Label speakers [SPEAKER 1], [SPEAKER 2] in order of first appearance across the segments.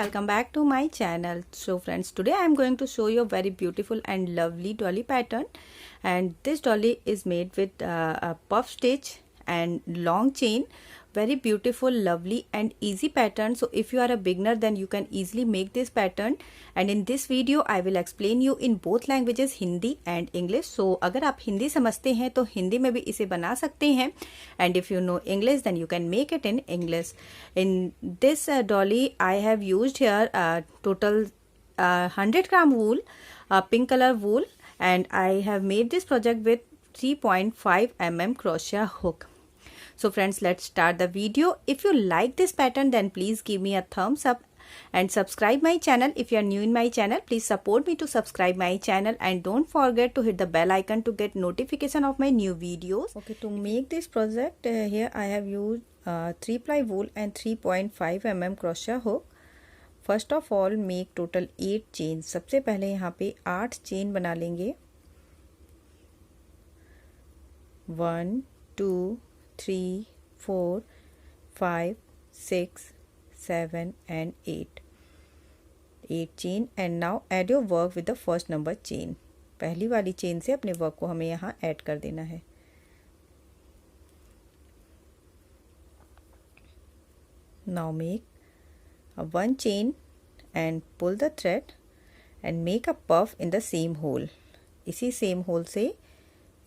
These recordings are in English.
[SPEAKER 1] welcome back to my channel. So friends, today I am going to show you a very beautiful and lovely dolly pattern, and this dolly is made with a puff stitch and long chain. Very beautiful, lovely and easy pattern. So if you are a beginner, then you can easily make this pattern, and in this video I will explain you in both languages, Hindi and English. So अगर आप हिंदी समझते हैं तो हिंदी में भी इसे बना सकते हैं, and if you know English then you can make it in English. In this dolly I have used here total 100 gram wool, pink color wool, and I have made this project with 3.5 mm crochet hook. So friends, let's start the video. If you like this pattern, then please give me a thumbs up and subscribe my channel. If you are new in my channel, please support me to subscribe my channel, and don't forget to hit the bell icon to get notification of my new videos. Okay, to make this project, here I have used 3-ply wool and 3.5 mm crochet hook. First of all, make total 8 chains. सबसे पहले यहाँ पे 8 chain बना लेंगे. 1, 2, 3, 4, 5, 6, 7 and 8. 8 chain, and now add your work with the first number chain. पहली वाली chain से अपने वर्क को हमें यहाँ ऐड कर देना है. Now make a 1 chain and pull the thread and make a puff in the same hole. इसी same hole से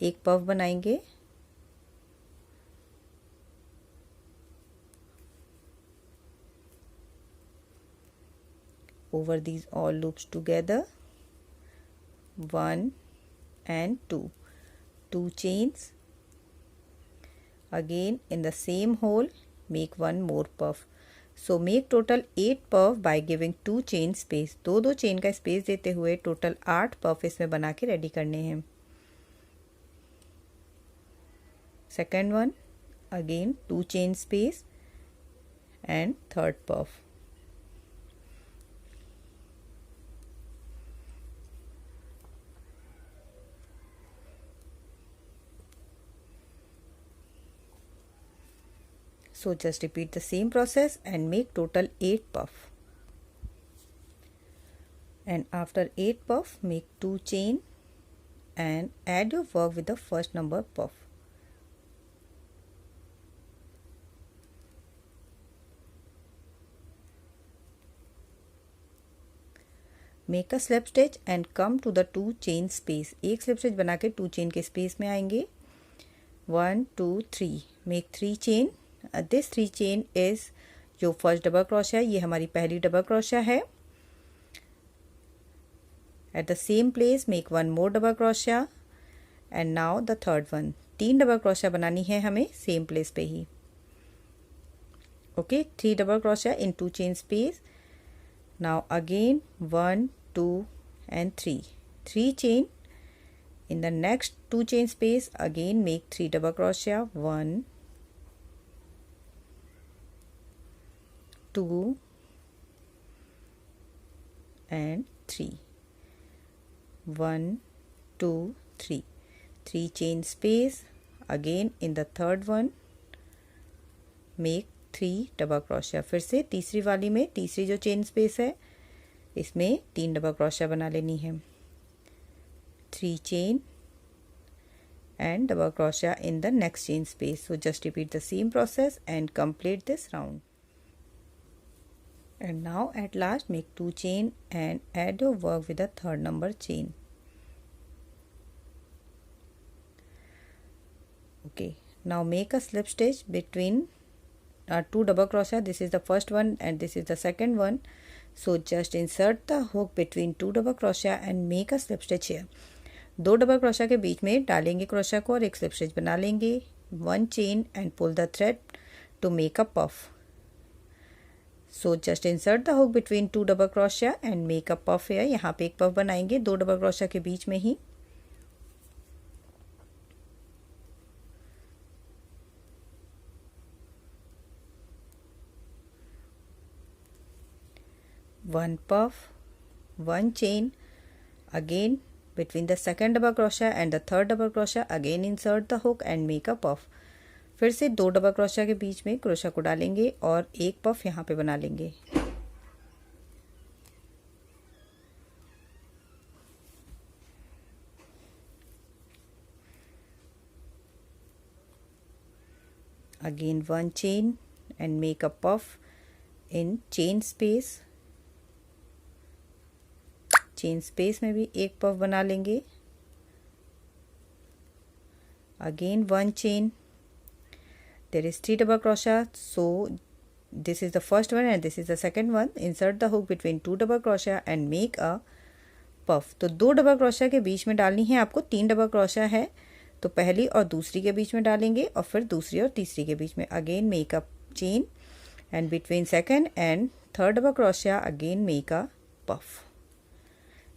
[SPEAKER 1] एक puff बनाएंगे. Over these all loops together, 1 and 2 chains. Again in the same hole make one more puff. So make total 8 puff by giving 2 chain space. दो chain का space देते हुए total 8 puff इसमें बना के ready करने हैं. Second one, again 2 chain space and third puff. So just repeat the same process and make total 8 puff. And after 8 puff, make 2 chain and add your work with the first number puff. Make a slip stitch and come to the 2 chain space. एक slip stitch बना के 2 chain के space में आएंगे. 1, 2, 3. Make 3 chain. This 3 chain is your first double crochet. ये हमारी पहली double crochet है. At the same place make one more double crochet and now the third one. 3 double crochet बनानी है हमें same place पे ही. Okay, 3 double crochet in 2 chain space. Now again 1, 2 and 3. 3 chain in the next 2 chain space. Again make 3 double crochet. 1, 2 and 3. 1, 2, 3. 3 chain space. Again in the third one make 3 double crochet. फिर से तीसरी वाली में तीसरी जो chain space है इसमें 3 double crochet बना लेनी है. 3 chain and double crochet in the next chain space. So just repeat the same process and complete this round. And now at last make 2 chain and add your work with the third number chain. Okay, now make a slip stitch between 2 double crochet. This is the first one and this is the second one. So just insert the hook between 2 double crochet and make a slip stitch here. 2 double crochet के बीच में डालेंगे crochet को और एक slip stitch बना लेंगे. 1 chain and pull the thread to make a puff. So just insert the hook between 2 double crochet and make a puff here. यहाँ पे एक puff बनाएंगे 2 double crochet के बीच में ही. One puff, 1 chain, again between the second double crochet and the third double crochet, again insert the hook and make a puff. फिर से 2 double crochet के बीच में क्रोशिया को डालेंगे और एक पफ यहाँ पे बना लेंगे. again one chain and make a puff in chain space में भी एक puff बना लेंगे, again one chain, there is 3 double crochet, so this is the first one and this is the second one. Insert the hook between 2 double crochet and make a puff. तो 2 double crochet के बीच में डालनी है आपको, 3 double crochet है तो पहली और दूसरी के बीच में डालेंगे और फिर दूसरी और तीसरी के बीच में again make a chain and between second and third double crochet again make a puff.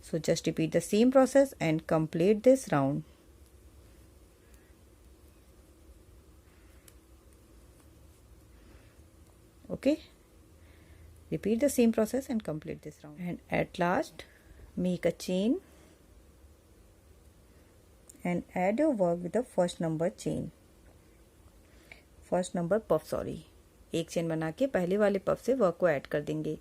[SPEAKER 1] So just repeat the same process and complete this round. Okay, repeat the same process and complete this round. And at last make a chain and add your work with the first number puff. एक chain बना के पहले वाले puff से work को add कर देंगे.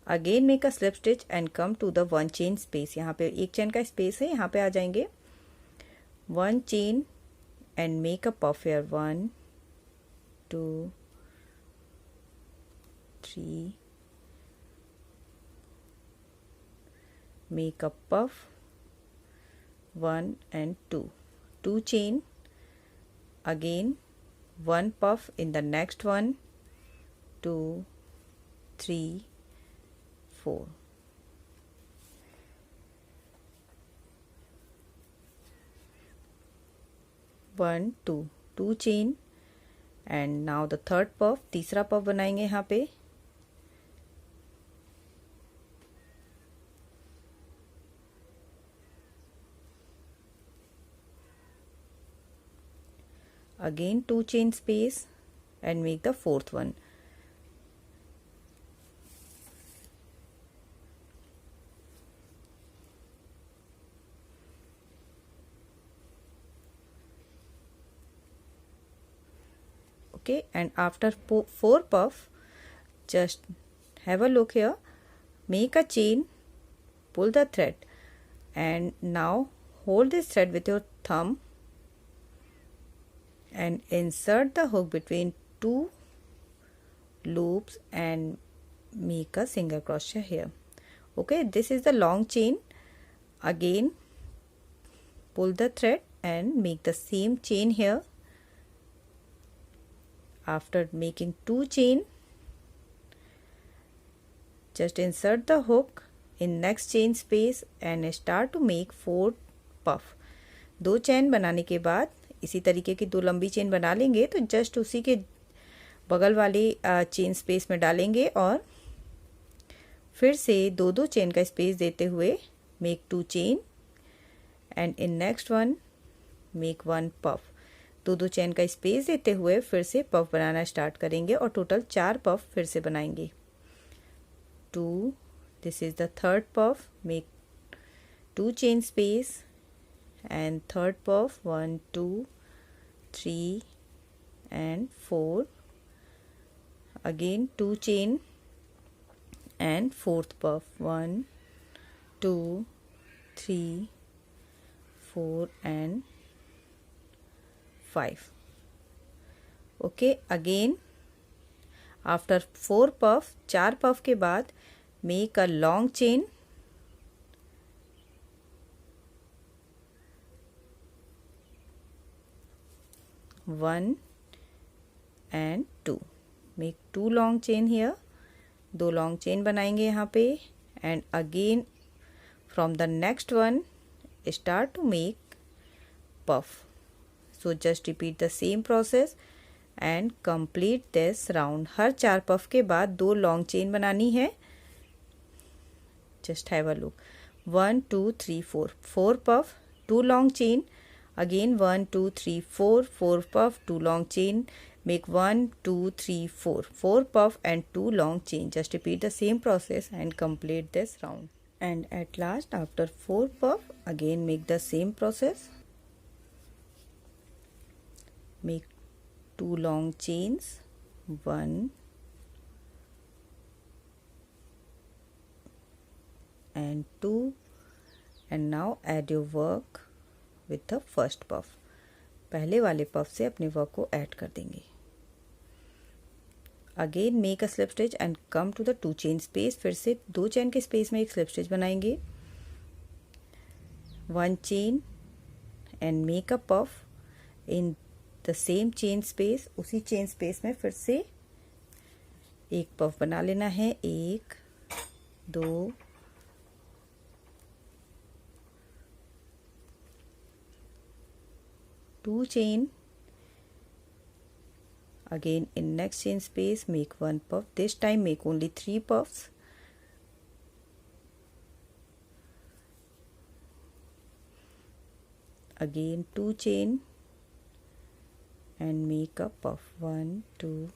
[SPEAKER 1] Again make a slip stitch and come to the one chain space. यहाँ पे एक चेन का स्पेस है, यहाँ पे आ जाएंगे. One chain and make a puff here. 1 2 3 make a puff 1 and 2 chain, again 1 puff in the next one, 2 3 4. One, two chain and now the third puff, तीसरा puff बनाएंगे यहाँ पे. Again 2 chain space and make the fourth one. Okay, and after 4 puff, just have a look here, make a chain, pull the thread and now hold this thread with your thumb and insert the hook between 2 loops and make a single crochet here. Okay, this is the long chain. Again pull the thread and make the same chain here. After making 2 chain, just insert the hook in next chain space and start to make 4 puff. 2 chain बनाने के बाद इसी तरीके की 2 लंबी chain बना लेंगे तो जस्ट उसी के बगल वाली चेन स्पेस में डालेंगे और फिर से 2 चेन का स्पेस देते हुए make 2 chain and in next one make 1 puff. 2 chain का स्पेस देते हुए फिर से पफ बनाना स्टार्ट करेंगे और टोटल 4 पफ फिर से बनाएंगे. 2, this is the third puff, make 2 chain space and third puff, 1 2 3 and 4, again 2 chain and fourth puff, 1 2 3 4 and 5. Okay, again after 4 puff, 4 puff के बाद make a long chain, one and 2, make 2 long chain here. 2 long chain बनाएंगे यहाँ पे and again from the next one start to make puff. So just repeat the same process and complete this round. Her 4 puff के बाद 2 long chain बनानी है. Just have a look. 1 2 3 4, 4 puff, 2 long chain, again 1 2 3 4, 4 puff, 2 long chain, make 1 2 3 4, 4 puff and 2 long chain. Just repeat the same process and complete this round. And at last after 4 puff again make the same process, make 2 long chains, 1 and 2 and now add your work with the first puff. पहले वाले puff से अपने work को add कर देंगे. Again make a slip stitch and come to the 2 chain space, फिर से 2 chain के स्पेस में एक स्लिप स्टिच बनाएंगे, 1 chain and make a puff in the same chain space. उसी चेन स्पेस में फिर से एक पफ बना लेना है, 1 2 2 chain, again in next chain space make 1 puff, this time make only 3 puffs, again 2 chain and make a puff, 1 2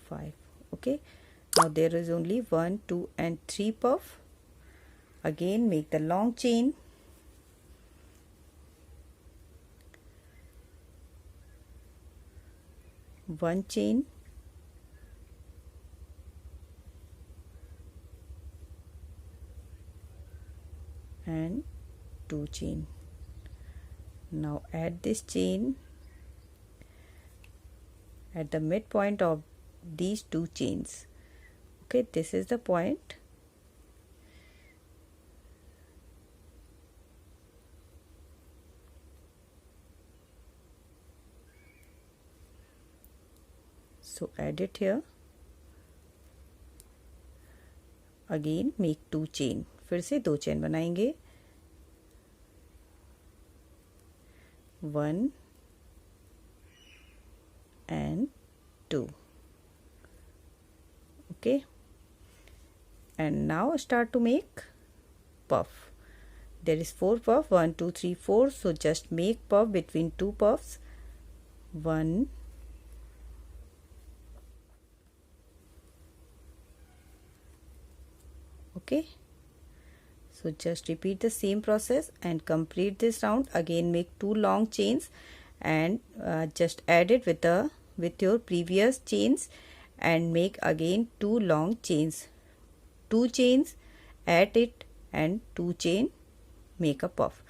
[SPEAKER 1] 5. Okay, now there is only 1 2 and 3 puff. Again make the long chain, one chain and 2 chain. Now add this chain at the midpoint of these 2 chains. Okay, this is the point. So add it here. Again make 2 chain, फिर से 2 chain बनाएंगे, 1 and 2. Okay, and now start to make puff. There is 4 puff, 1 2 3 4, so just make puff between 2 puffs, 1 okay. So just repeat the same process and complete this round. Again make 2 long chains and just add it with your previous chains and make again 2 long chains, 2 chains, add it and 2 chain, make a puff.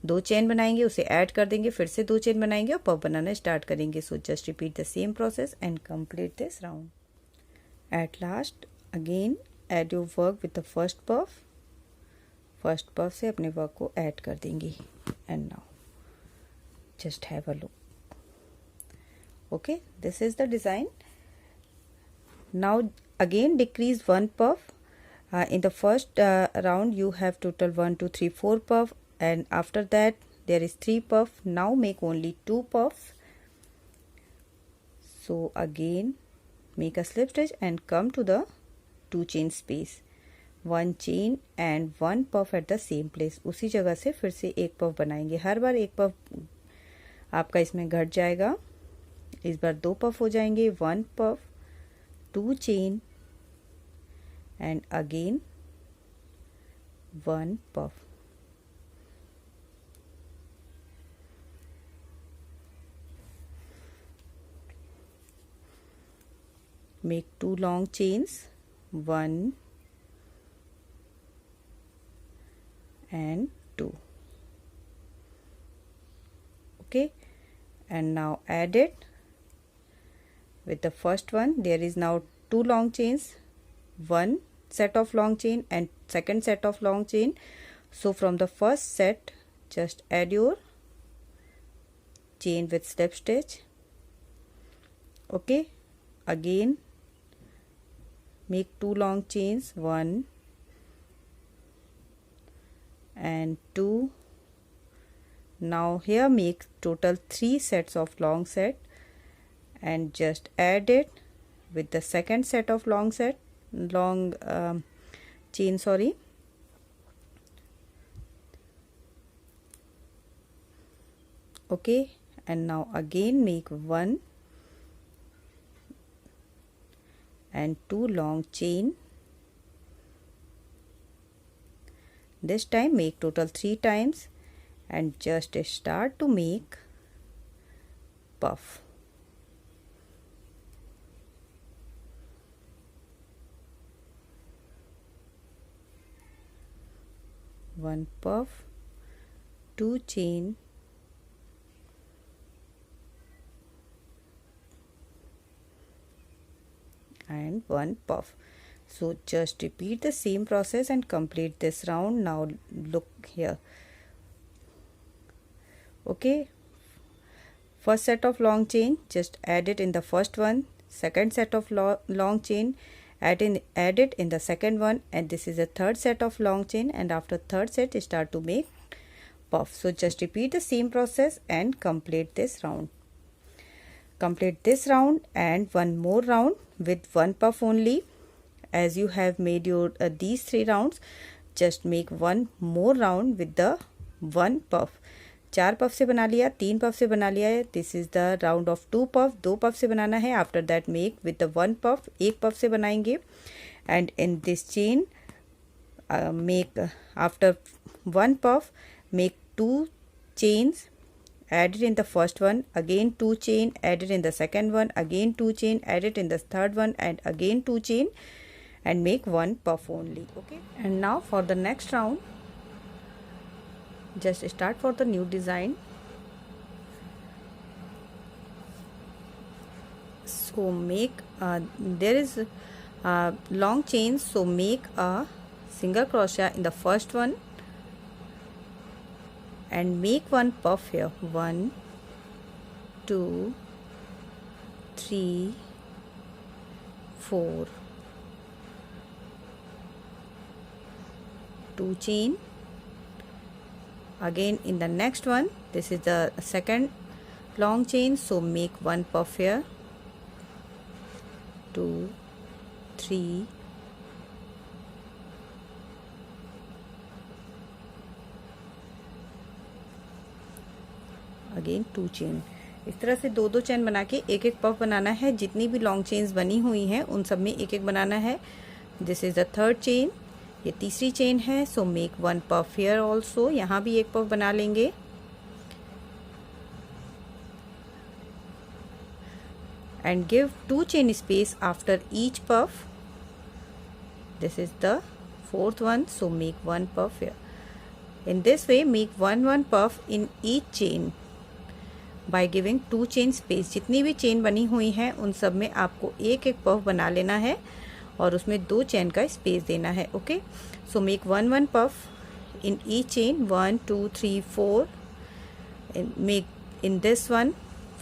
[SPEAKER 1] 2 chain बनाएंगे, उसे add कर देंगे, फिर से 2 chain बनाएंगे और puff बनाना start करेंगे. So just repeat the same process and complete this round. At last again add your work with the first puff. First puff से अपने वर्क को ऐड कर देंगे. And now just have a look. Okay, this is the design. Now again decrease 1 puff. In the first round you have total 1 2 3 4 puff, and after that there is 3 puff. Now make only 2 puffs. So again make a slip stitch and come to the 2 chain space, 1 chain and 1 puff at the same place. उसी जगह से फिर से एक puff बनाएंगे. हर बार एक puff आपका इसमें घट जाएगा, इस बार 2 पफ हो जाएंगे, 1 puff, 2 chain and again 1 puff. Make 2 long chains, 1 and 2. Okay, and now add it with the first one. There is now 2 long chains, 1 set of long chain and second set of long chain. So from the first set just add your chain with slip stitch. Okay, again make 2 long chains, 1 and 2. Now here make total 3 sets of long set and just add it with the second set of long chain, sorry. Okay, and now again make 1 and 2 long chain. This time make total 3 times and just start to make puff. One puff, 2 chain and one puff. So just repeat the same process and complete this round. Now look here. Okay, first set of long chain, just add it in the first one. Second set of long chain, add it in the second one, and this is the third set of long chain, and after third set start to make puff. So just repeat the same process and complete this round. Complete this round and one more round with one puff only. As you have made your these 3 rounds, just make one more round with the one puff. 4 puff से बना लिया, 3 puff से बना लिया है. This is the round of 2 puff. 2 puff से बनाना है. After that make with the 1 puff. 1 puff से बनाएंगे. And in this chain make after 1 puff make 2 chains. Add it in the first one, again 2 chain, add it in the second one, again 2 chain, add it in the third one, and again 2 chain, and make 1 puff only. Okay, and now for the next round, just start for the new design. So make there is long chains, so make a single crochet in the first one and make 1 puff here. 1 2 3 4 2 chain. Again in the next one, this is the second long chain, so make 1 puff here. 2 3 again 2 chain. इस तरह से 2 chain बना के एक एक puff बनाना है. जितनी भी लॉन्ग चेन्स बनी हुई हैं उन सब में एक एक बनाना है. This is the third chain, ये तीसरी चेन है. So make 1 puff here also. यहाँ भी एक पफ बना लेंगे. And give 2 chain space after each puff. This is the fourth one, so make 1 puff here. In this way make 1 puff in each chain by giving 2 chain space. जितनी भी chain बनी हुई हैं उन सब में आपको एक एक पफ बना लेना है और उसमें 2 चेन का स्पेस देना है. Okay, so make 1 puff in each chain. 1 2 3 4. Make in this one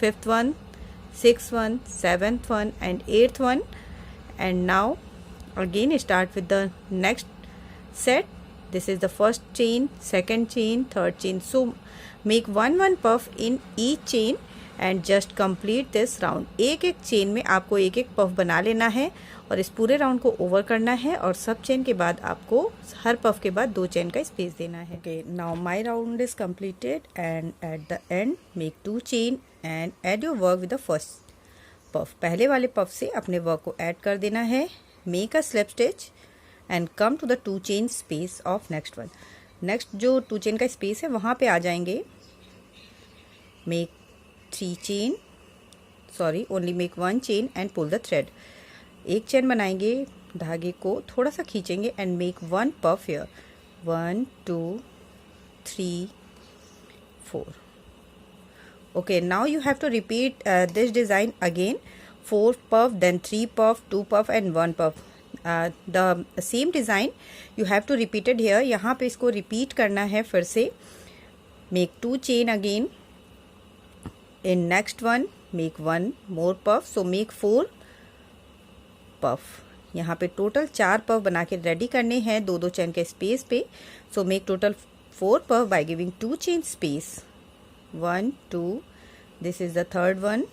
[SPEAKER 1] 5th one, 6th one, 7th one, and 8th one. And now again start with the next set. This is the first chain, second chain, third chain. So make 1 puff in each chain and just complete this round. एक एक chain में आपको एक एक puff बना लेना है और इस पूरे राउंड को ओवर करना है और सब चेन के बाद आपको हर पफ के बाद 2 चेन का स्पेस देना है. Okay, now my round is completed and at the end make 2 chain and add your work with the first puff. पहले वाले पफ से अपने वर्क को ऐड कर देना है. Make a slip stitch and come to the 2 chain space of next one. next जो 2 chain का space है वहाँ पे आ जाएंगे. make 3 chain, sorry, only make 1 chain and pull the thread. एक चेन बनाएंगे, धागे को थोड़ा सा खींचेंगे and make 1 puff here. 1 2 3 4. Okay, now you have to repeat this design again. 4 puff, then 3 puff, 2 puff and 1 puff. The same design you have to repeat it here. यहाँ पे इसको repeat करना है फिर से. make 2 chain again. in next one make 1 more puff, so make 4 puff. यहाँ पे total 4 puff बना के रेडी करने हैं 2 चेन के स्पेस पे. so make total 4 puff by giving 2 chain space. 1 2. this is the third one.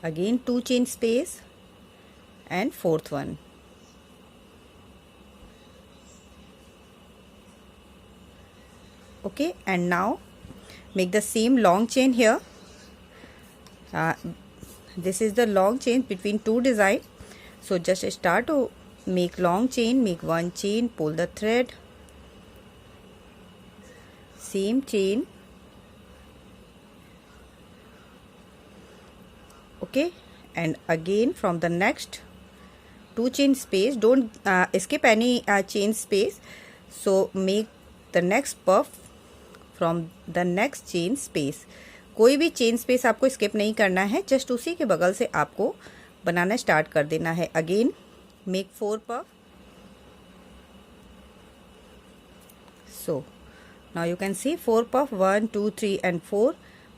[SPEAKER 1] Again 2 chain space and fourth one. Okay, and now make the same long chain here. This is the long chain between 2 design. So just start to make long chain, make 1 chain, pull the thread, same chain. Okay, and again from the next 2 chain space, don't skip any chain space. So make the next puff from the next chain space. कोई भी chain space आपको skip नहीं करना है, just उसी के बगल से आपको बनाना स्टार्ट कर देना है। Again make 4 puff. So now you can see 4 puff, 1 2 3 and 4,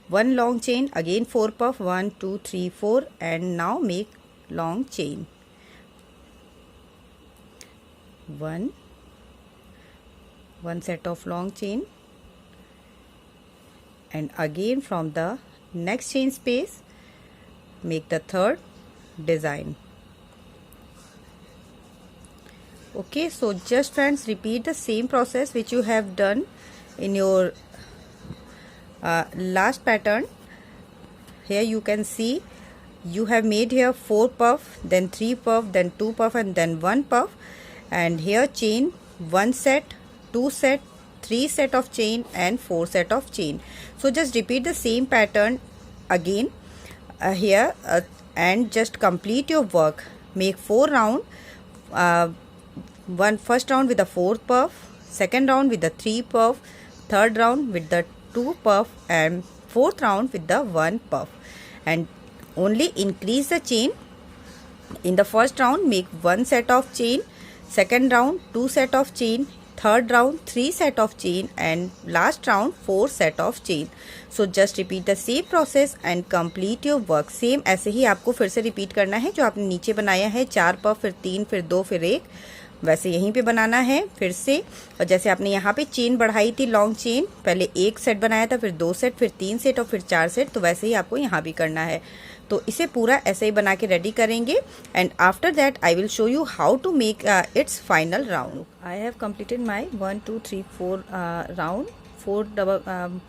[SPEAKER 1] 1 long chain, again 4 puff, 1 2 3 4, and now make long chain, 1 set of long chain, and again from the next chain space make the third design. Okay, so just friends, repeat the same process which you have done in your last pattern. Here you can see you have made here 4 puff, then 3 puff, then 2 puff, and then 1 puff, and here chain 1 set, 2 set, 3 set of chain, and 4 set of chain. So just repeat the same pattern again here and just complete your work. Make 4 round, first round with the 4 puff, second round with the 3 puff, third round with the 2 puff, and fourth round with the 1 puff, and only increase the chain. In the first round make 1 set of chain, second round 2 set of chain, third round 3 set of chain, and last round 4 set of chain. So just repeat the same process and complete your work. Same ऐसे ही आपको फिर से repeat करना है। जो आपने नीचे बनाया है 4 puff, फिर 3, फिर 2, फिर 1, वैसे यहीं पे बनाना है फिर से। और जैसे आपने यहाँ पे चेन बढ़ाई थी लॉन्ग चेन, पहले 1 सेट बनाया था, फिर 2 सेट, फिर 3 सेट और फिर 4 सेट, तो वैसे ही आपको यहाँ भी करना है। तो इसे पूरा ऐसे ही बना के रेडी करेंगे and after that I will show you how to make its final round. I have completed my 1 2 3 4 round, 4 double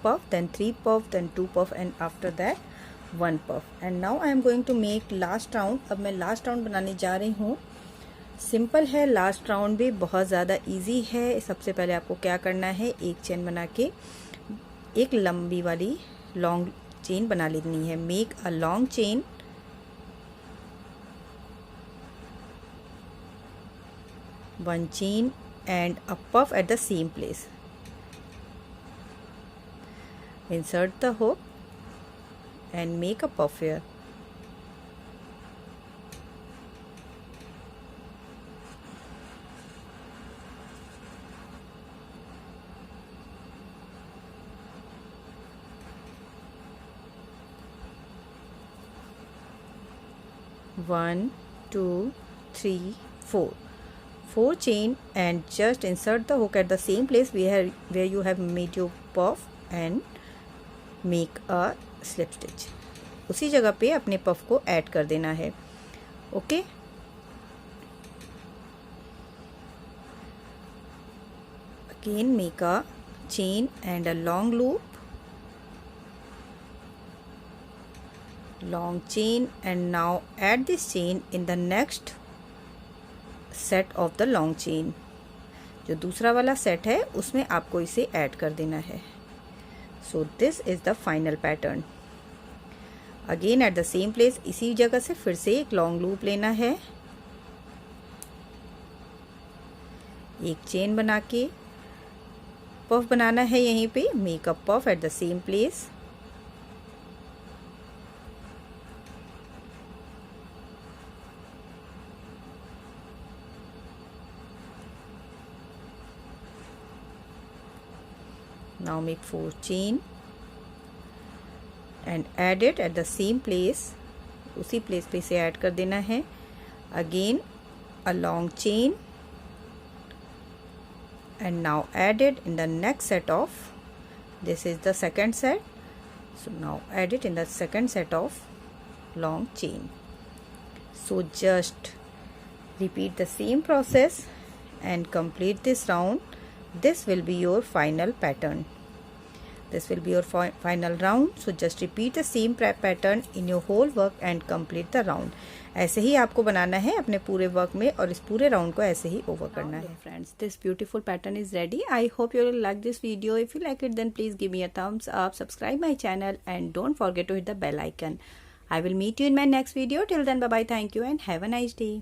[SPEAKER 1] puff, then 3 puff, then 2 puff, and after that 1 puff. And now I am going to make last round। अब मैं last round बनाने जा रही हूँ। Simple है, last round भी बहुत ज़्यादा इजी है। सबसे पहले आपको क्या करना है, एक चेन बना के एक लंबी वाली लॉन्ग चेन बना लेनी है। Make a long chain, one chain and a puff at the same place. Insert the hook and make a puff here. One, two, three, 4. 4 chain and just insert the hook at the same place where you have made your puff and make a slip stitch. उसी जगह पे अपने puff को add कर देना है। Okay, again make a chain and a long loop, long chain, and now add this chain in the next set of the long chain. जो दूसरा वाला सेट है उसमें आपको इसे ऐड कर देना है। So this is the final pattern. Again at the same place, इसी जगह से फिर से एक लॉन्ग लूप लेना है, एक चेन बना के पफ बनाना है यहीं पे। Make a puff at the same place, now make 4 chain and add it at the same place। उसी प्लेस पे इसे ऐड कर देना है। Again a long chain and now add it in the next set of, this is the second set, so now add it in the second set of long chain. So just repeat the same process and complete this round. This will be your final pattern. This will be your final round. So just repeat the same pattern in your whole work and complete the round. ऐसे ही आपको बनाना है अपने पूरे work में और इस पूरे round को ऐसे ही ओवर करना है। Friends, this beautiful pattern is ready. I hope you will like this video. If you like it then please give me a thumbs up, subscribe my channel and don't forget to hit the bell icon. I will meet you in my next video. Till then, bye bye, thank you and have a nice day.